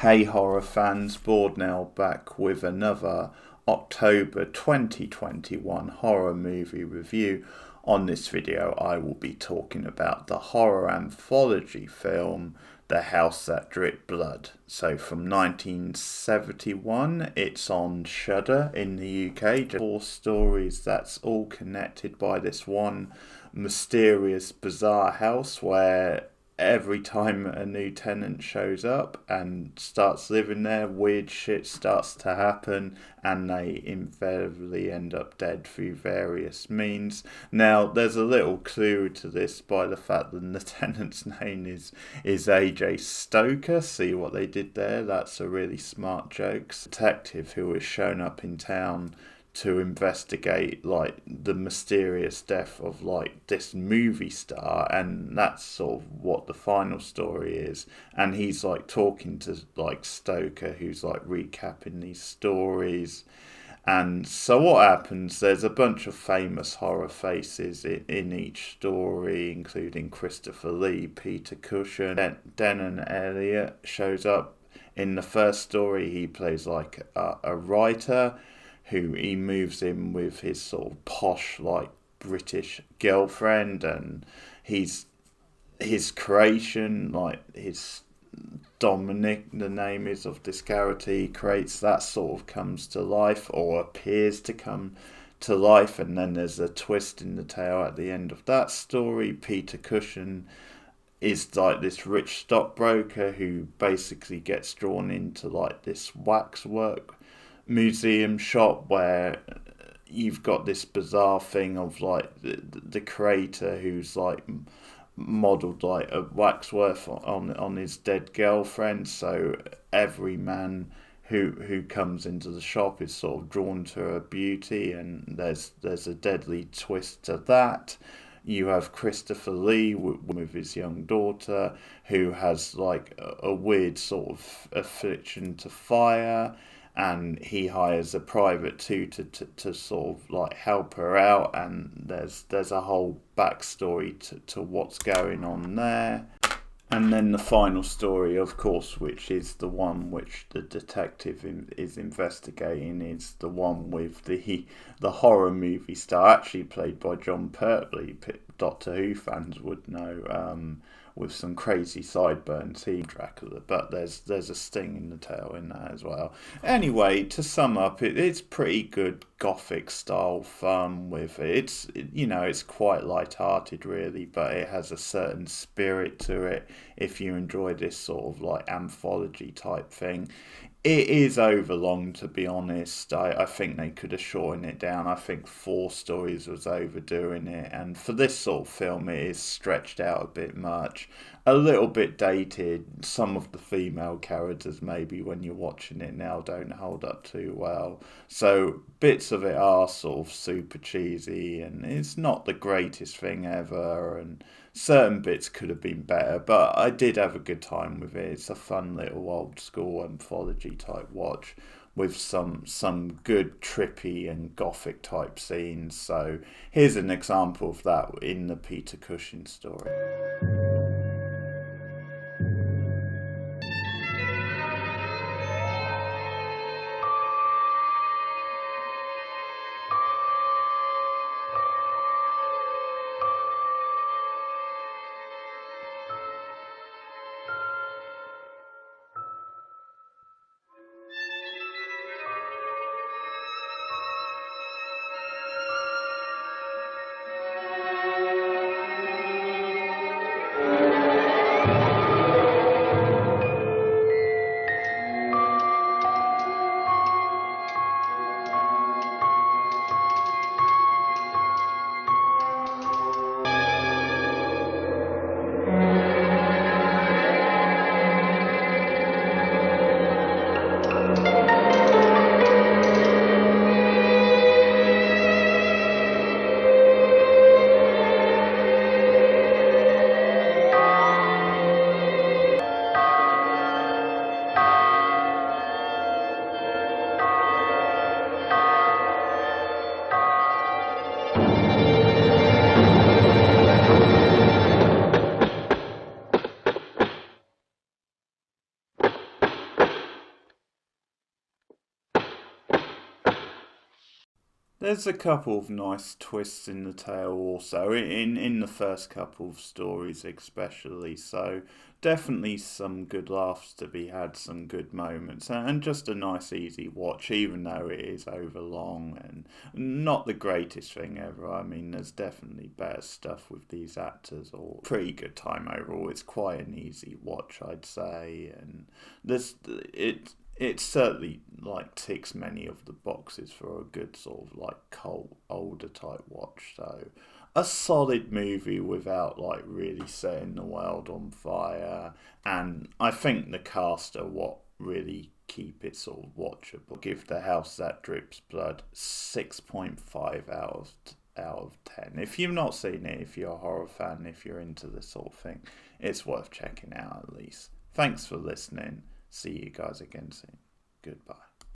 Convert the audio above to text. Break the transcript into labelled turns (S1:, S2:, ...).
S1: Hey horror fans, Bored now back with another October 2021 horror movie review. On this video I will be talking about the horror anthology film The House That Dripped Blood. So from 1971, it's on Shudder in the UK. Just 4 stories that's all connected by this one mysterious, bizarre house where every time a new tenant shows up and starts living there, weird shit starts to happen and they invariably end up dead through various means. Now, there's a little clue to this by the fact that the tenant's name is AJ Stoker. See what they did there? That's a really smart joke. Detective who has shown up in town to investigate like the mysterious death of like this movie star, and that's sort of what the final story is. And he's like talking to like Stoker, who's like recapping these stories. And so what happens, there's a bunch of famous horror faces in each story, including Christopher Lee, Peter Cushing, Denon Elliott shows up. In the first story he plays like a writer who he moves in with his sort of posh, like, British girlfriend, and he's his creation, like his Dominic, the name is of this character he creates, that sort of comes to life or appears to come to life, and then there's a twist in the tale at the end of that story. Peter Cushing is like this rich stockbroker who basically gets drawn into like this waxwork museum shop where you've got this bizarre thing of like the creator who's like modelled like a waxwork on his dead girlfriend, so every man who comes into the shop is sort of drawn to her beauty, and there's a deadly twist to that. You have Christopher Lee with his young daughter who has like a weird sort of affliction to fire, and he hires a private tutor to sort of like help her out, and there's a whole backstory to what's going on there. And then the final story, of course, which is the one which the detective is investigating, is the one with the horror movie star, actually played by John Pertwee. Doctor Who fans would know, with some crazy sideburns, he Dracula, but there's a sting in the tail in that as well. Anyway, to sum up, it's pretty good gothic style fun with it. It's quite light-hearted really, but it has a certain spirit to it if you enjoy this sort of like anthology type thing. It is overlong, to be honest. I think they could have shortened it down. I think 4 stories was overdoing it, and for this sort of film it is stretched out a bit much. A little bit dated. Some of the female characters maybe when you're watching it now don't hold up too well. So bits of it are sort of super cheesy, and it's not the greatest thing ever, and certain bits could have been better, but I did have a good time with it. It's a fun little old school anthology type watch with some good trippy and gothic type scenes. So here's an example of that in the Peter Cushing story. There's a couple of nice twists in the tale also, in the first couple of stories especially, so definitely some good laughs to be had, some good moments, and just a nice easy watch, even though it is over long and not the greatest thing ever. I mean, there's definitely better stuff with these actors, or pretty good time overall. It's quite an easy watch, I'd say, and there's it certainly like ticks many of the boxes for a good sort of like cult older type watch. So a solid movie without like really setting the world on fire, and I think the cast are what really keep it sort of watchable. Give The House That Drips Blood 6.5 out of 10. If you've not seen it, if you're a horror fan, if you're into this sort of thing, it's worth checking out at least. Thanks for listening. See you guys again soon. Goodbye.